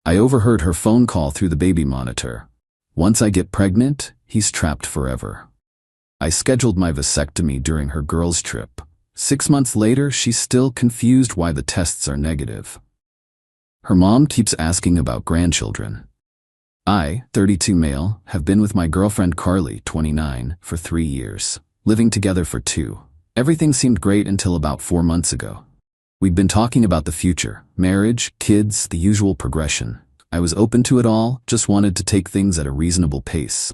I overheard her phone call through the baby monitor. Once I get pregnant, he's trapped forever. I scheduled my vasectomy during her girls' trip. 6 months later, she's still confused why the tests are negative. Her mom keeps asking about grandchildren. I, 32 male, have been with my girlfriend Qley, 29, for 3 years, living together for 2. Everything seemed great until about 4 months ago. We'd been talking about the future, marriage, kids, the usual progression. I was open to it all, just wanted to take things at a reasonable pace.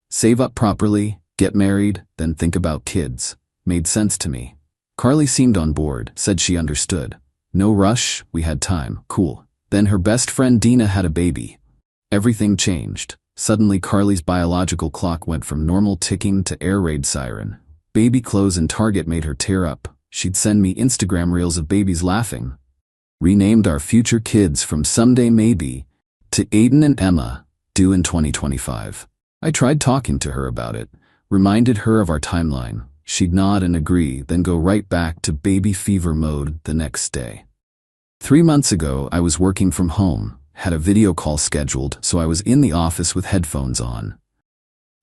Save up properly, get married, then think about kids. Made sense to me. Qley seemed on board, said she understood. No rush, we had time, cool. Then her best friend Dina had a baby. Everything changed. Suddenly Qley's biological clock went from normal ticking to air raid siren. Baby clothes in Target made her tear up. She'd send me Instagram reels of babies laughing. Renamed our future kids from Someday Maybe to Aiden and Emma, due in 2025. I tried talking to her about it, reminded her of our timeline. She'd nod and agree, then go right back to baby fever mode the next day. 3 months ago, I was working from home, had a video call scheduled, so I was in the office with headphones on.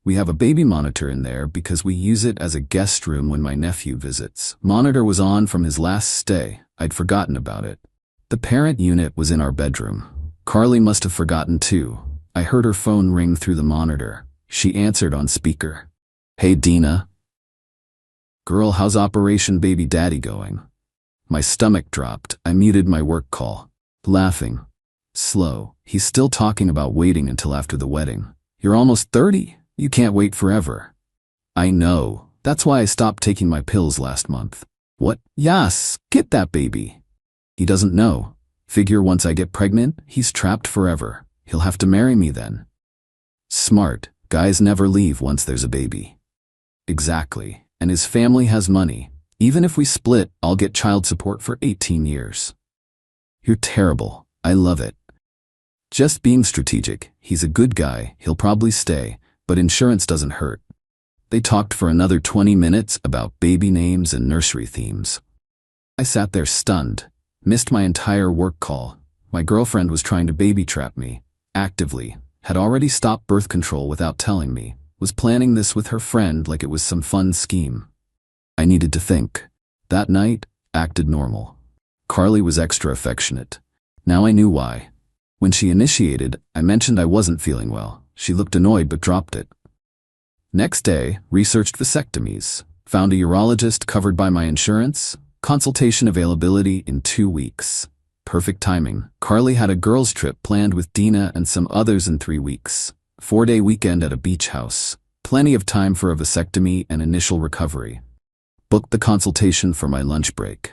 We have a baby monitor in there because we use it as a guest room when my nephew visits. Monitor was on from his last stay. I'd forgotten about it. The parent unit was in our bedroom. Qley must have forgotten too. I heard her phone ring through the monitor. She answered on speaker. Hey Dina. Girl, how's Operation Baby Daddy going? My stomach dropped. I muted my work call. Laughing. Slow. He's still talking about waiting until after the wedding. You're almost 30. You can't wait forever. I know. That's why I stopped taking my pills last month. What? Yas, get that baby. He doesn't know. Figure once I get pregnant, he's trapped forever. He'll have to marry me then. Smart. Guys never leave once there's a baby. Exactly. And his family has money. Even if we split, I'll get child support for 18 years. You're terrible. I love it. Just being strategic. He's a good guy. He'll probably stay. But insurance doesn't hurt. They talked for another 20 minutes about baby names and nursery themes. I sat there stunned. Missed my entire work call. My girlfriend was trying to baby trap me. Actively. Had already stopped birth control without telling me. Was planning this with her friend like it was some fun scheme. I needed to think. That night, acted normal. Qley was extra affectionate. Now I knew why. When she initiated, I mentioned I wasn't feeling well. She looked annoyed but dropped it. Next day, researched vasectomies. Found a urologist covered by my insurance. Consultation availability in 2 weeks. Perfect timing. Qley had a girls' trip planned with Dina and some others in 3 weeks. 4-day weekend at a beach house. Plenty of time for a vasectomy and initial recovery. Booked the consultation for my lunch break.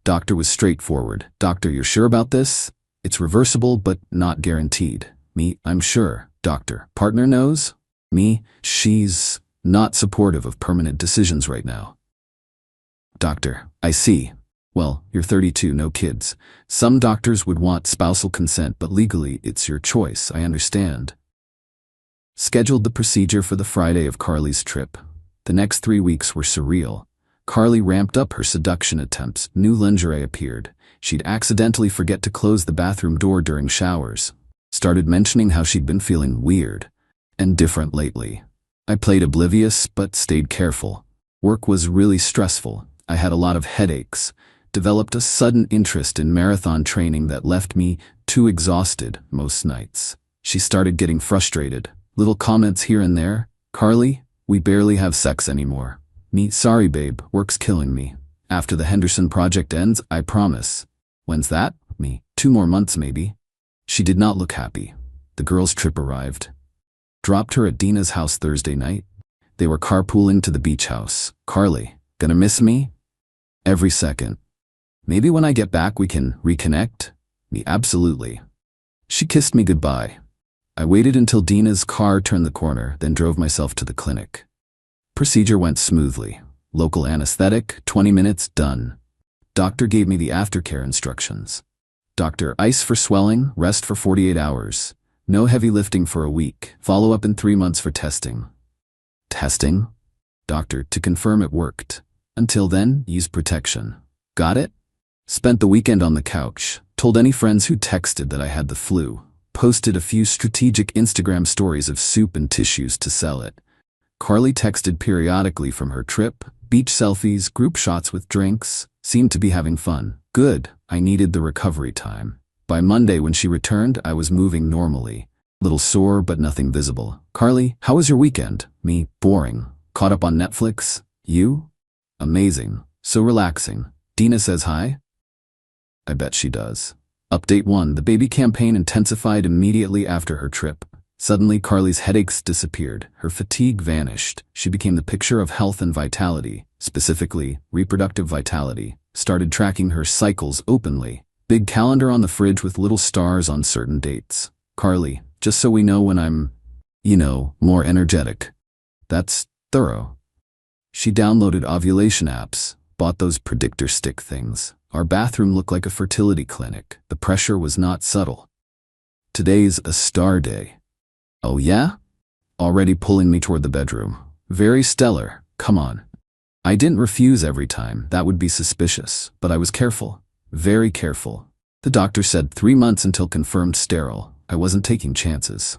Doctor was straightforward. Doctor, you're sure about this? It's reversible but not guaranteed. Me, I'm sure. Doctor, partner knows? Me, she's not supportive of permanent decisions right now. Doctor, I see. Well, you're 32, no kids. Some doctors would want spousal consent, but legally it's your choice, I understand. Scheduled the procedure for the Friday of Qley's trip. The next 3 weeks were surreal. Qley ramped up her seduction attempts. New lingerie appeared. She'd accidentally forget to close the bathroom door during showers. Started mentioning how she'd been feeling weird and different lately. I played oblivious but stayed careful. Work was really stressful. I had a lot of headaches. Developed a sudden interest in marathon training that left me too exhausted most nights. She started getting frustrated. Little comments here and there. Qley, we barely have sex anymore. Me, sorry babe, work's killing me. After the Henderson project ends, I promise. When's that? Me, 2 more months maybe. She did not look happy. The girls' trip arrived. Dropped her at Dina's house Thursday night. They were carpooling to the beach house. Qley, gonna miss me? Every second. Maybe when I get back we can reconnect? Me, absolutely. She kissed me goodbye. I waited until Dina's car turned the corner, then drove myself to the clinic. Procedure went smoothly. Local anesthetic, 20 minutes, done. Doctor gave me the aftercare instructions. Doctor, ice for swelling, rest for 48 hours. No heavy lifting for a week. Follow up in 3 months for testing. Testing? Doctor, to confirm it worked. Until then, use protection. Got it? Spent the weekend on the couch. Told any friends who texted that I had the flu. posted a few strategic Instagram stories of soup and tissues to sell it. Qley texted periodically from her trip, beach selfies, group shots with drinks, seemed to be having fun. Good, I needed the recovery time. By Monday when she returned, I was moving normally. Little sore, but nothing visible. Qley, how was your weekend? Me, boring. Caught up on Netflix? You? Amazing. So relaxing. Dina says hi? I bet she does. Update 1. The baby campaign intensified immediately after her trip. Suddenly, Qley's headaches disappeared. Her fatigue vanished. She became the picture of health and vitality, specifically, reproductive vitality. Started tracking her cycles openly. Big calendar on the fridge with little stars on certain dates. Qley, just so we know when I'm, more energetic. That's thorough. She downloaded ovulation apps, bought those predictor stick things. Our bathroom looked like a fertility clinic. The pressure was not subtle. Today's a star day. Oh yeah? Already pulling me toward the bedroom. Very stellar, come on. I didn't refuse every time, that would be suspicious, but I was careful, very careful. The doctor said 3 months until confirmed sterile. I wasn't taking chances.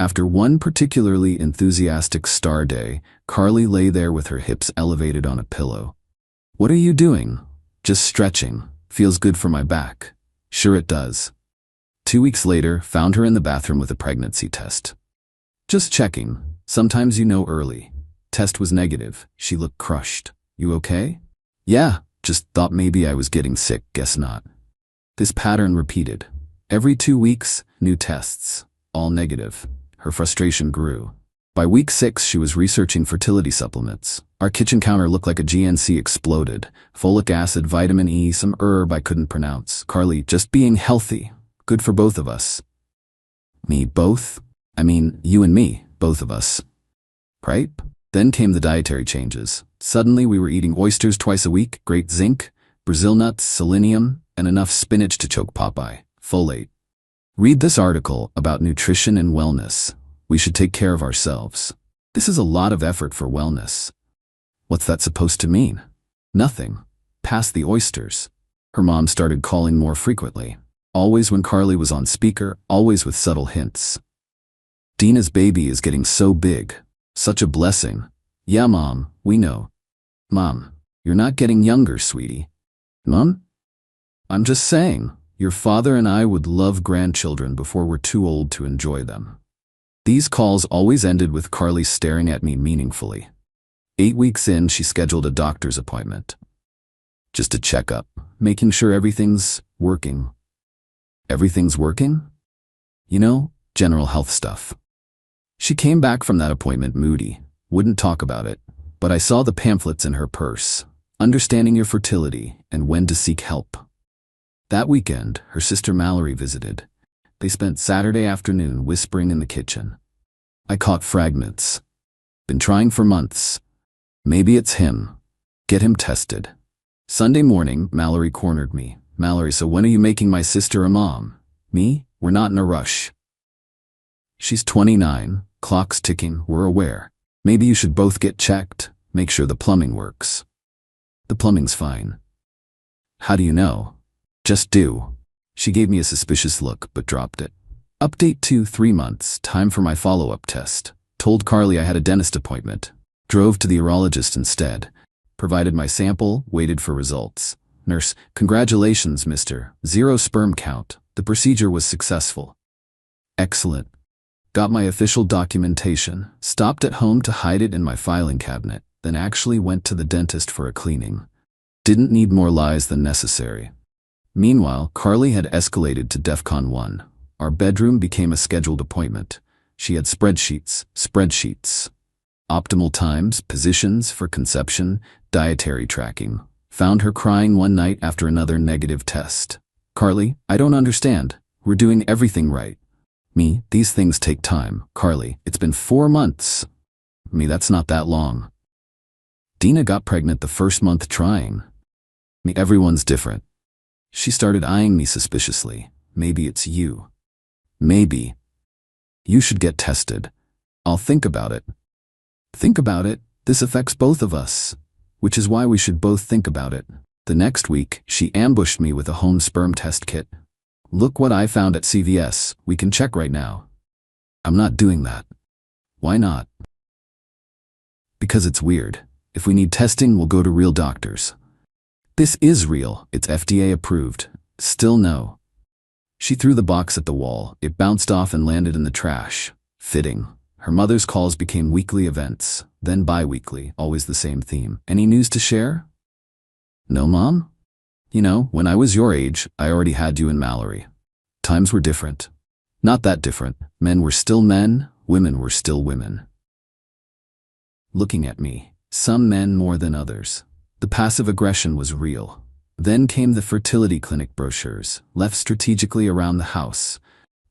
After one particularly enthusiastic star day, Qley lay there with her hips elevated on a pillow. What are you doing? Just stretching. Feels good for my back. Sure it does. 2 weeks later, found her in the bathroom with a pregnancy test. Just checking. Sometimes you know early. Test was negative. She looked crushed. You okay? Yeah, just thought maybe I was getting sick, guess not. This pattern repeated. Every 2 weeks, new tests. All negative. Her frustration grew. By week 6, she was researching fertility supplements. Our kitchen counter looked like a GNC exploded. Folic acid, vitamin E, some herb I couldn't pronounce. Qley, just being healthy. Good for both of us. Me, both? I mean, you and me, both of us. Right? Then came the dietary changes. Suddenly we were eating oysters twice a week, great zinc, Brazil nuts, selenium, and enough spinach to choke Popeye. Folate. Read this article about nutrition and wellness. We should take care of ourselves. This is a lot of effort for wellness. What's that supposed to mean? Nothing. Pass the oysters. Her mom started calling more frequently. Always when Qley was on speaker, always with subtle hints. Dina's baby is getting so big. Such a blessing. Yeah, Mom, we know. Mom, you're not getting younger, sweetie. Mom? I'm just saying, your father and I would love grandchildren before we're too old to enjoy them. These calls always ended with Qley staring at me meaningfully. 8 weeks in, she scheduled a doctor's appointment. Just a checkup, making sure everything's working. Everything's working? General health stuff. She came back from that appointment moody, wouldn't talk about it, but I saw the pamphlets in her purse, understanding your fertility and when to seek help. That weekend, her sister Mallory visited. They spent Saturday afternoon whispering in the kitchen. I caught fragments. Been trying for months. Maybe it's him. Get him tested. Sunday morning, Mallory cornered me. Mallory, so when are you making my sister a mom? Me? We're not in a rush. She's 29, clock's ticking, we're aware. Maybe you should both get checked, make sure the plumbing works. The plumbing's fine. How do you know? Just do. She gave me a suspicious look, but dropped it. Update 2, 3 months, time for my follow-up test. Told Qley I had a dentist appointment. Drove to the urologist instead. Provided my sample, waited for results. Nurse, congratulations, mister. 0 sperm count. The procedure was successful. Excellent. Got my official documentation. Stopped at home to hide it in my filing cabinet. Then actually went to the dentist for a cleaning. Didn't need more lies than necessary. Meanwhile, Qley had escalated to DEFCON 1. Our bedroom became a scheduled appointment. She had spreadsheets. Optimal times, positions for conception, dietary tracking. Found her crying one night after another negative test. Qley, I don't understand. We're doing everything right. Me, these things take time. Qley, it's been 4 months. Me, that's not that long. Dina got pregnant the first month trying. Me, everyone's different. She started eyeing me suspiciously. Maybe it's you. Maybe. You should get tested. I'll think about it. Think about it? This affects both of us. Which is why we should both think about it. The next week, she ambushed me with a home sperm test kit. Look what I found at CVS. We can check right now. I'm not doing that. Why not? Because it's weird. If we need testing, we'll go to real doctors. This is real. It's FDA approved. Still no. She threw the box at the wall. It bounced off and landed in the trash. Fitting. Her mother's calls became weekly events, then bi-weekly, always the same theme. Any news to share? No, Mom? You know, when I was your age, I already had you and Mallory. Times were different. Not that different. Men were still men, women were still women. Looking at me, some men more than others. The passive aggression was real. Then came the fertility clinic brochures, left strategically around the house.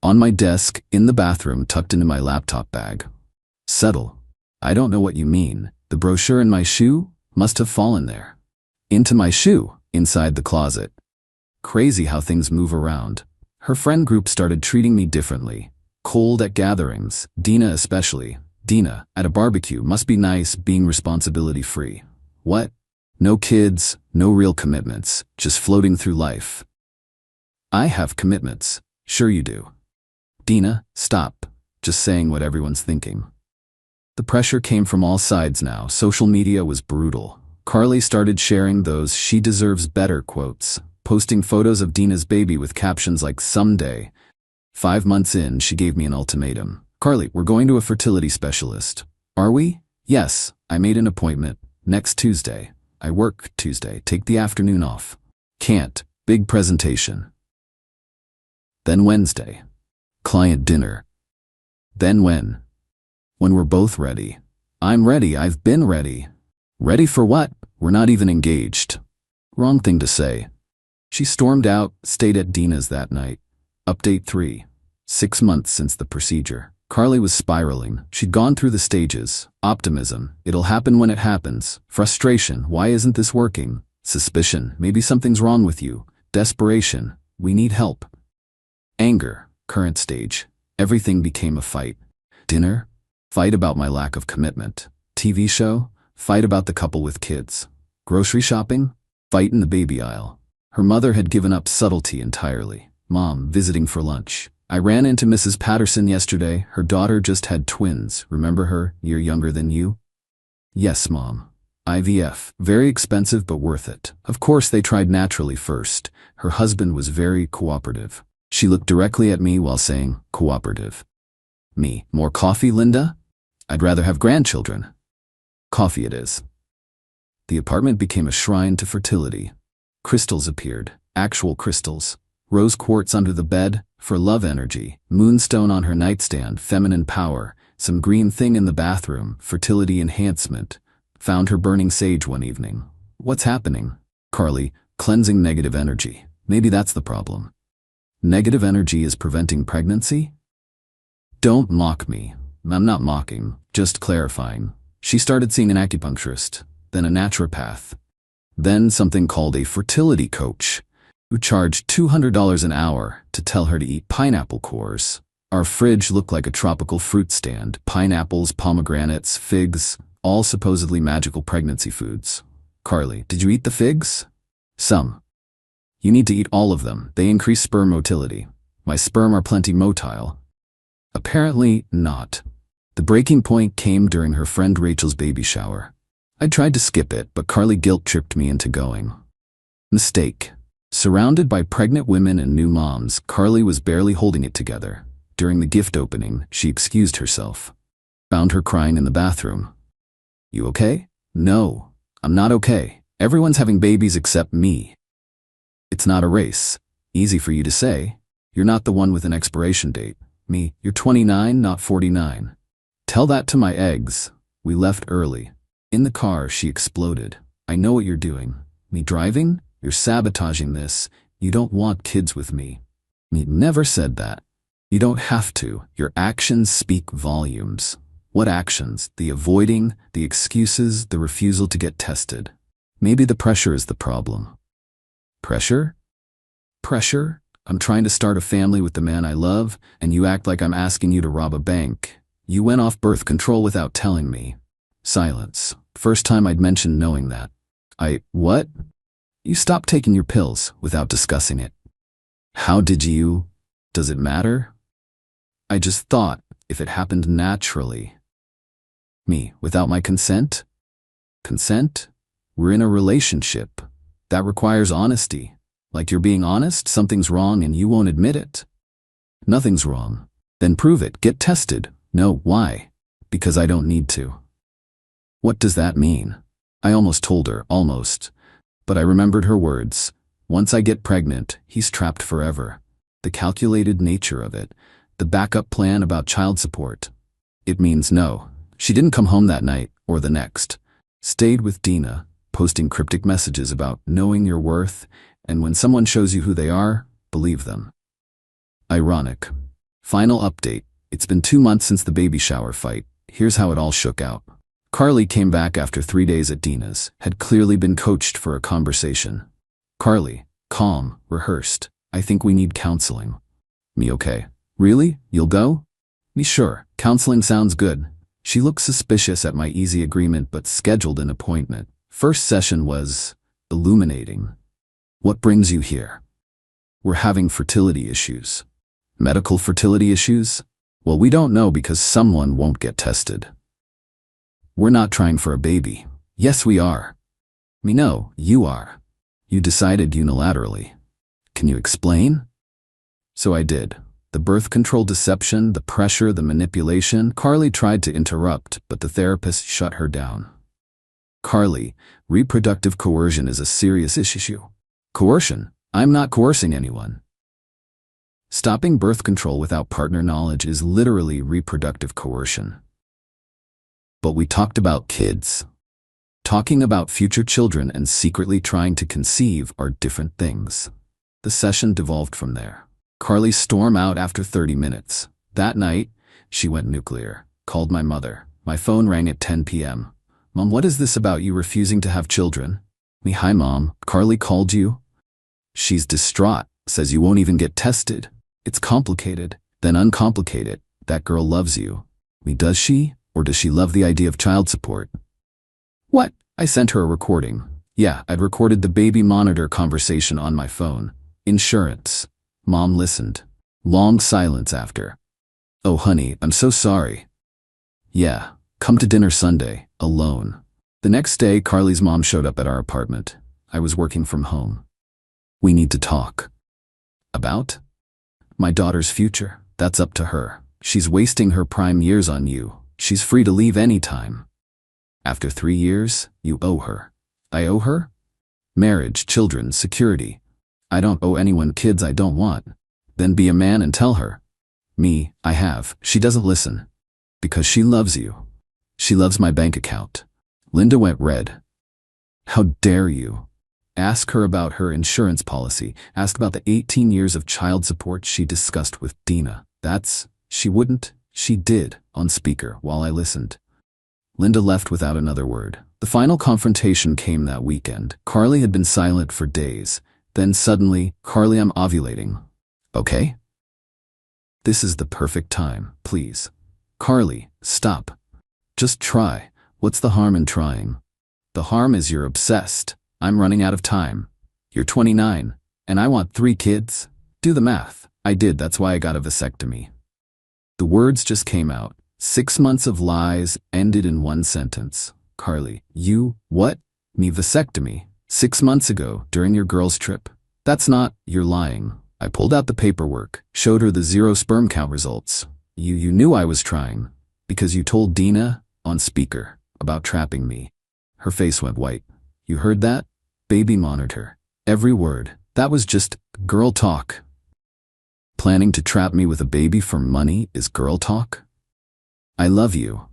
On my desk, in the bathroom, tucked into my laptop bag. Settle. I don't know what you mean. The brochure in my shoe must have fallen there. Into my shoe, inside the closet. Crazy how things move around. Her friend group started treating me differently. Cold at gatherings, Dina especially. Dina, at a barbecue, must be nice, being responsibility-free. What? No kids, no real commitments, just floating through life. I have commitments. Sure you do. Dina, stop. Just saying what everyone's thinking. The pressure came from all sides now. Social media was brutal. Qley started sharing those "she deserves better" quotes, posting photos of Dina's baby with captions like "someday." 5 months in, she gave me an ultimatum. Qley, we're going to a fertility specialist. Are we? Yes, I made an appointment. Next Tuesday. I work Tuesday. Take the afternoon off. Can't. Big presentation. Then Wednesday. Client dinner. Then when? When we're both ready. I'm ready. I've been ready. Ready for what? We're not even engaged. Wrong thing to say. She stormed out, stayed at Dina's that night. Update 3. 6 months since the procedure. Qley was spiraling. She'd gone through the stages. Optimism. It'll happen when it happens. Frustration. Why isn't this working? Suspicion. Maybe something's wrong with you. Desperation. We need help. Anger. Current stage. Everything became a fight. Dinner? Fight about my lack of commitment. TV show? Fight about the couple with kids. Grocery shopping? Fight in the baby aisle. Her mother had given up subtlety entirely. Mom, visiting for lunch. I ran into Mrs. Patterson yesterday. Her daughter just had twins. Remember her? Year younger than you? Yes, Mom. IVF. Very expensive but worth it. Of course they tried naturally first. Her husband was very cooperative. She looked directly at me while saying, cooperative. Me. More coffee, Linda? I'd rather have grandchildren. Coffee it is. The apartment became a shrine to fertility. Crystals appeared. Actual crystals. Rose quartz under the bed, for love energy. Moonstone on her nightstand, feminine power. Some green thing in the bathroom, fertility enhancement. Found her burning sage one evening. What's happening? Qley, cleansing negative energy. Maybe that's the problem. Negative energy is preventing pregnancy? Don't mock me. I'm not mocking, just clarifying. She started seeing an acupuncturist, then a naturopath, then something called a fertility coach, who charged $200 an hour to tell her to eat pineapple cores. Our fridge looked like a tropical fruit stand. Pineapples, pomegranates, figs, all supposedly magical pregnancy foods. Qley, did you eat the figs? Some. You need to eat all of them. They increase sperm motility. My sperm are plenty motile. Apparently not. The breaking point came during her friend Rachel's baby shower. I tried to skip it, but Qley guilt-tripped me into going. Mistake. Surrounded by pregnant women and new moms, Qley was barely holding it together. During the gift opening, she excused herself. Found her crying in the bathroom. You okay? No, I'm not okay. Everyone's having babies except me. It's not a race. Easy for you to say. You're not the one with an expiration date. Me, you're 29, not 49. Tell that to my eggs. We left early. In the car, she exploded. I know what you're doing. Me driving? You're sabotaging this. You don't want kids with me. Me never said that. You don't have to. Your actions speak volumes. What actions? The avoiding, the excuses, the refusal to get tested. Maybe the pressure is the problem. Pressure? Pressure? I'm trying to start a family with the man I love, and you act like I'm asking you to rob a bank. You went off birth control without telling me. Silence. First time I'd mentioned knowing that. What? You stopped taking your pills without discussing it. How did you? Does it matter? I just thought, if it happened naturally. Me, without my consent? Consent? We're in a relationship. That requires honesty. Like you're being honest, something's wrong and you won't admit it. Nothing's wrong. Then prove it, get tested. No, why? Because I don't need to. What does that mean? I almost told her, almost. But I remembered her words. Once I get pregnant, he's trapped forever. The calculated nature of it. The backup plan about child support. It means no. She didn't come home that night, or the next. Stayed with Dina, posting cryptic messages about knowing your worth, and when someone shows you who they are, believe them. Ironic. Final update. It's been 2 months since the baby shower fight. Here's how it all shook out. Qley came back after 3 days at Dina's, had clearly been coached for a conversation. Qley, calm, rehearsed. I think we need counseling. Me, okay. Really? You'll go? Me, sure. Counseling sounds good. She looked suspicious at my easy agreement but scheduled an appointment. First session was illuminating. What brings you here? We're having fertility issues. Medical fertility issues? Well, we don't know because someone won't get tested. We're not trying for a baby. Yes, we are. Me, no, you are. You decided unilaterally. Can you explain? So I did. The birth control deception, the pressure, the manipulation. Qley tried to interrupt, but the therapist shut her down. Qley, reproductive coercion is a serious issue. Coercion? I'm not coercing anyone. Stopping birth control without partner knowledge is literally reproductive coercion. But we talked about kids. Talking about future children and secretly trying to conceive are different things. The session devolved from there. Qley stormed out after 30 minutes. That night, she went nuclear, called my mother. My phone rang at 10 p.m. Mom, what is this about you refusing to have children? Me, hi Mom, Qley called you? She's distraught, says you won't even get tested. It's complicated, then uncomplicated. That girl loves you. Me, does she? Or does she love the idea of child support? What? I sent her a recording. Yeah, I'd recorded the baby monitor conversation on my phone. Insurance. Mom listened. Long silence after. Oh honey, I'm so sorry. Yeah, come to dinner Sunday, alone. The next day, Qley's mom showed up at our apartment. I was working from home. We need to talk. About? My daughter's future. That's up to her. She's wasting her prime years on you. She's free to leave anytime. After 3 years, you owe her. I owe her? Marriage, children, security. I don't owe anyone kids I don't want. Then be a man and tell her. Me, I have. She doesn't listen. Because she loves you. She loves my bank account. Linda went red. How dare you? Ask her about her insurance policy. Ask about the 18 years of child support she discussed with Dina. She wouldn't. She did, on speaker, while I listened. Linda left without another word. The final confrontation came that weekend. Qley had been silent for days. Then suddenly, Qley, I'm ovulating. Okay? This is the perfect time, please. Qley, stop. Just try. What's the harm in trying? The harm is you're obsessed. I'm running out of time. You're 29, and I want 3 kids? Do the math. I did, that's why I got a vasectomy. The words just came out. 6 months of lies ended in one sentence. Qley, you, what? Me, vasectomy. 6 months ago, during your girls' trip. That's not, you're lying. I pulled out the paperwork, showed her the 0 sperm count results. You knew I was trying, because you told Dina, on speaker, about trapping me. Her face went white. You heard that? Baby monitor. Every word. That was just girl talk. Planning to trap me with a baby for money is girl talk? I love you.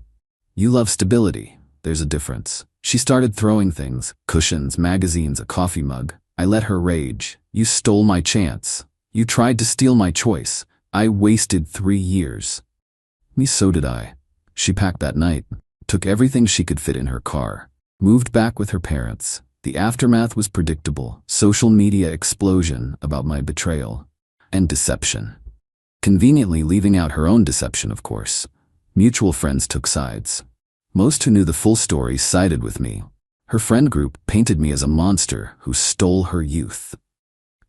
You love stability. There's a difference. She started throwing things, cushions, magazines, a coffee mug. I let her rage. You stole my chance. You tried to steal my choice. I wasted 3 years. Me, so did I. She packed that night, took everything she could fit in her car, moved back with her parents. The aftermath was predictable. Social media explosion about my betrayal and deception. Conveniently leaving out her own deception, of course. Mutual friends took sides. Most who knew the full story sided with me. Her friend group painted me as a monster who stole her youth.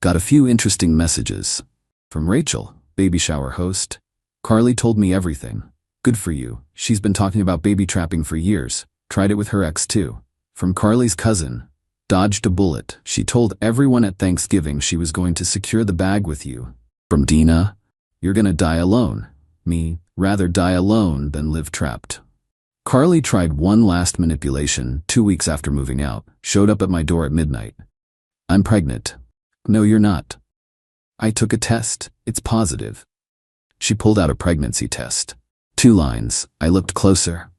Got a few interesting messages. From Rachel, baby shower host. Carly told me everything. Good for you. She's been talking about baby trapping for years. Tried it with her ex too. From Carly's cousin. Dodged a bullet. She told everyone at Thanksgiving she was going to secure the bag with you. From Dina. You're gonna die alone. Me, rather die alone than live trapped. Carly tried one last manipulation 2 weeks after moving out. Showed up at my door at midnight. I'm pregnant. No, you're not. I took a test. It's positive. She pulled out a pregnancy test. 2 lines. I looked closer.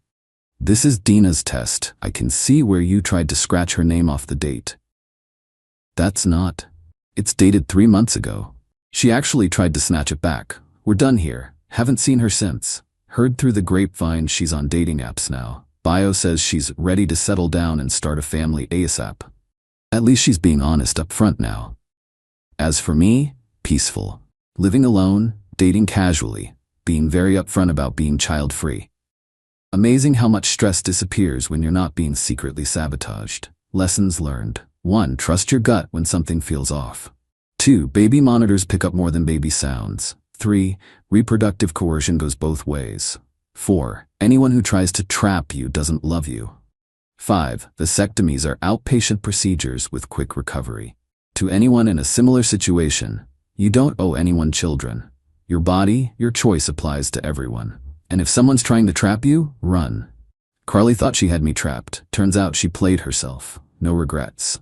This is Dina's test. I can see where you tried to scratch her name off the date. That's not. It's dated 3 months ago. She actually tried to snatch it back. We're done here. Haven't seen her since. Heard through the grapevine she's on dating apps now. Bio says she's ready to settle down and start a family ASAP. At least she's being honest up front now. As for me, peaceful. Living alone, dating casually, being very upfront about being child-free. Amazing how much stress disappears when you're not being secretly sabotaged. Lessons learned. 1. Trust your gut when something feels off. 2. Baby monitors pick up more than baby sounds. 3. Reproductive coercion goes both ways. 4. Anyone who tries to trap you doesn't love you. 5. Vasectomies are outpatient procedures with quick recovery. To anyone in a similar situation, you don't owe anyone children. Your body, your choice applies to everyone. And if someone's trying to trap you, run. Carly thought she had me trapped. Turns out she played herself. No regrets.